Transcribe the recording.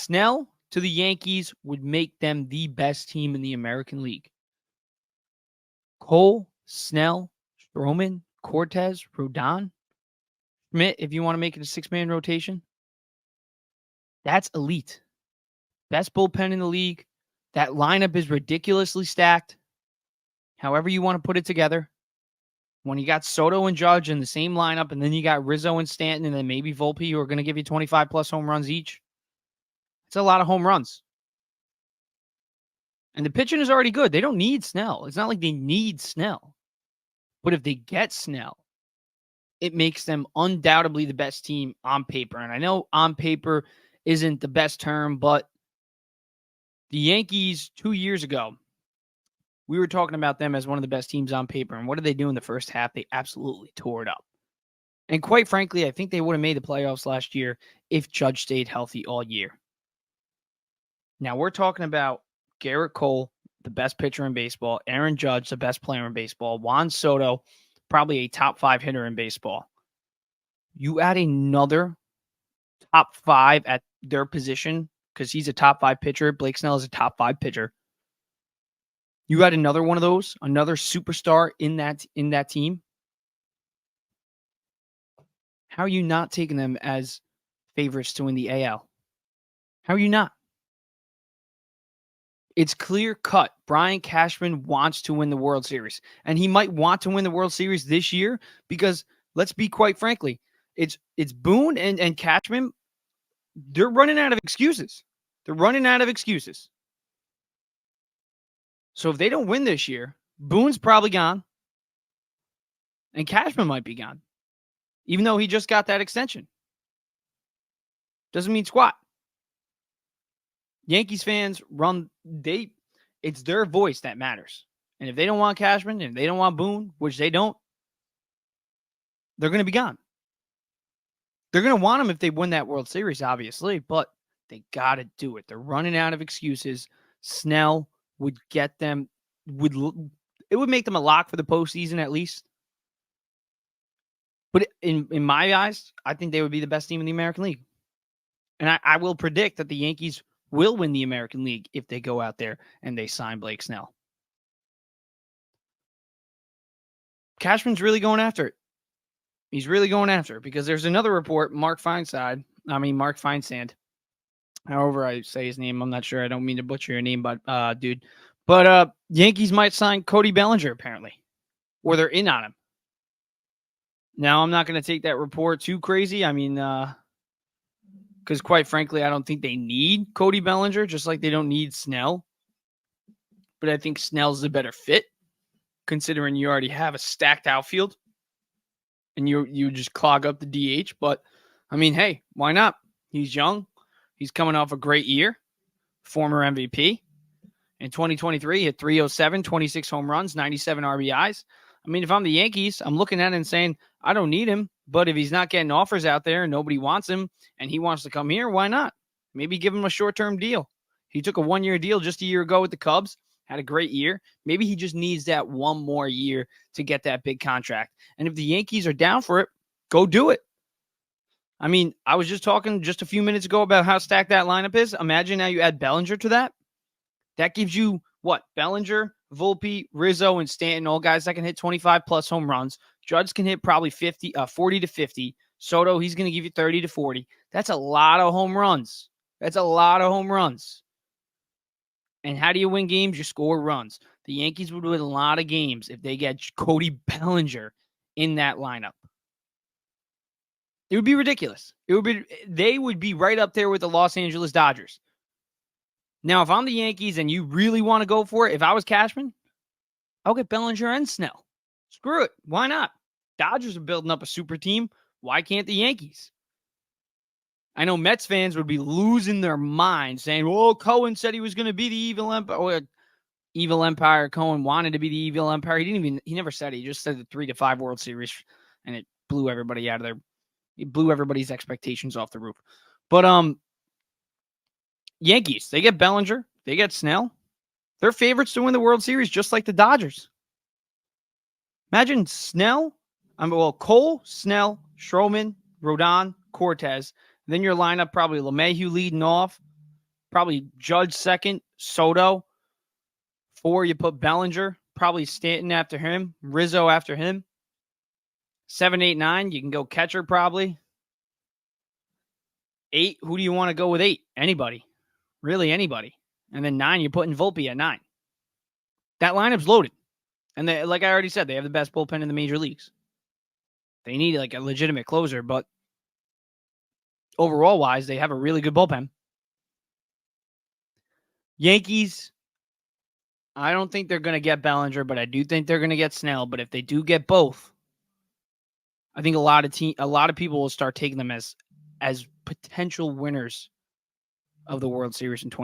Snell to the Yankees would make them the best team in the American League. Cole, Snell, Stroman, Cortez, Rodon, Schmidt, if you want to make it a six-man rotation, that's elite. Best bullpen in the league. That lineup is ridiculously stacked. However you want to put it together. When you got Soto and Judge in the same lineup, and then you got Rizzo and Stanton, and then maybe Volpe, who are going to give you 25-plus home runs each, it's a lot of home runs. And the pitching is already good. They don't need Snell. It's not like they need Snell. But if they get Snell, it makes them undoubtedly the best team on paper. And I know on paper isn't the best term, but the Yankees 2 years ago, we were talking about them as one of the best teams on paper. And what did they do in the first half? They absolutely tore it up. And quite frankly, I think they would have made the playoffs last year if Judge stayed healthy all year. Now we're talking about Garrett Cole, the best pitcher in baseball. Aaron Judge, the best player in baseball. Juan Soto, probably a top 5 hitter in baseball. You add another top 5 at their position because he's a top 5 pitcher. Blake Snell is a top 5 pitcher. You add another one of those, another superstar in that team. How are you not taking them as favorites to win the AL? How are you not? It's clear cut. Brian Cashman wants to win the World Series. And he might want to win the World Series this year because, let's be quite frankly, it's Boone and Cashman. They're running out of excuses. So if they don't win this year, Boone's probably gone. And Cashman might be gone. Even though he just got that extension. Doesn't mean squat. Yankees fans it's their voice that matters. And if they don't want Cashman, and if they don't want Boone, which they don't, they're going to be gone. They're going to want him if they win that World Series, obviously, but they got to do it. They're running out of excuses. Snell would get them, it would make them a lock for the postseason at least. But in my eyes, I think they would be the best team in the American League. And I will predict that the Yankees will win the American League if they go out there and they sign Blake Snell. Cashman's really going after it. He's really going after it because there's another report, Mark Feinsand. However I say his name, I'm not sure. I don't mean to butcher your name, but dude. But Yankees might sign Cody Bellinger, apparently. Or they're in on him. Now, I'm not going to take that report too crazy. I mean, because quite frankly, I don't think they need Cody Bellinger, just like they don't need Snell. But I think Snell's the better fit, considering you already have a stacked outfield. And you just clog up the DH. But, I mean, hey, why not? He's young. He's coming off a great year. Former MVP. In 2023, he hit 307, 26 home runs, 97 RBIs. I mean, if I'm the Yankees, I'm looking at it and saying, I don't need him. But if he's not getting offers out there and nobody wants him and he wants to come here, why not? Maybe give him a short-term deal. He took a one-year deal just a year ago with the Cubs, had a great year. Maybe he just needs that one more year to get that big contract. And if the Yankees are down for it, go do it. I mean, I was just talking just a few minutes ago about how stacked that lineup is. Imagine now you add Bellinger to that. That gives you what? Bellinger, Volpe, Rizzo, and Stanton, all guys that can hit 25-plus home runs. Judge can hit probably 40 to 50. Soto, he's going to give you 30 to 40. That's a lot of home runs. And how do you win games? You score runs. The Yankees would win a lot of games if they get Cody Bellinger in that lineup. It would be ridiculous. They would be right up there with the Los Angeles Dodgers. Now, if I'm the Yankees and you really want to go for it, if I was Cashman, I'll get Bellinger and Snell. Screw it. Why not? Dodgers are building up a super team. Why can't the Yankees? I know Mets fans would be losing their minds saying, well, Cohen said he was going to be the evil empire. Or evil empire. Cohen wanted to be the evil empire. He never said it. He just said the 3-5 World Series, and it blew everybody out of there. It blew everybody's expectations off the roof. But, Yankees, they get Bellinger. They get Snell. They're favorites to win the World Series, just like the Dodgers. Imagine Cole, Snell, Stroman, Rodon, Cortez. Then your lineup, probably LeMahieu leading off. Probably Judge second, Soto. 4, you put Bellinger. Probably Stanton after him, Rizzo after him. 7, 8, 9, you can go catcher probably. 8, who do you want to go with 8? Anybody. Really anybody. And then 9, you're putting Volpe at 9. That lineup's loaded. And they, like I already said, they have the best bullpen in the major leagues. They need like a legitimate closer, but overall wise, they have a really good bullpen. Yankees, I don't think they're going to get Bellinger, but I do think they're going to get Snell. But if they do get both, I think a lot of people will start taking them as potential winners of the World Series in 2020.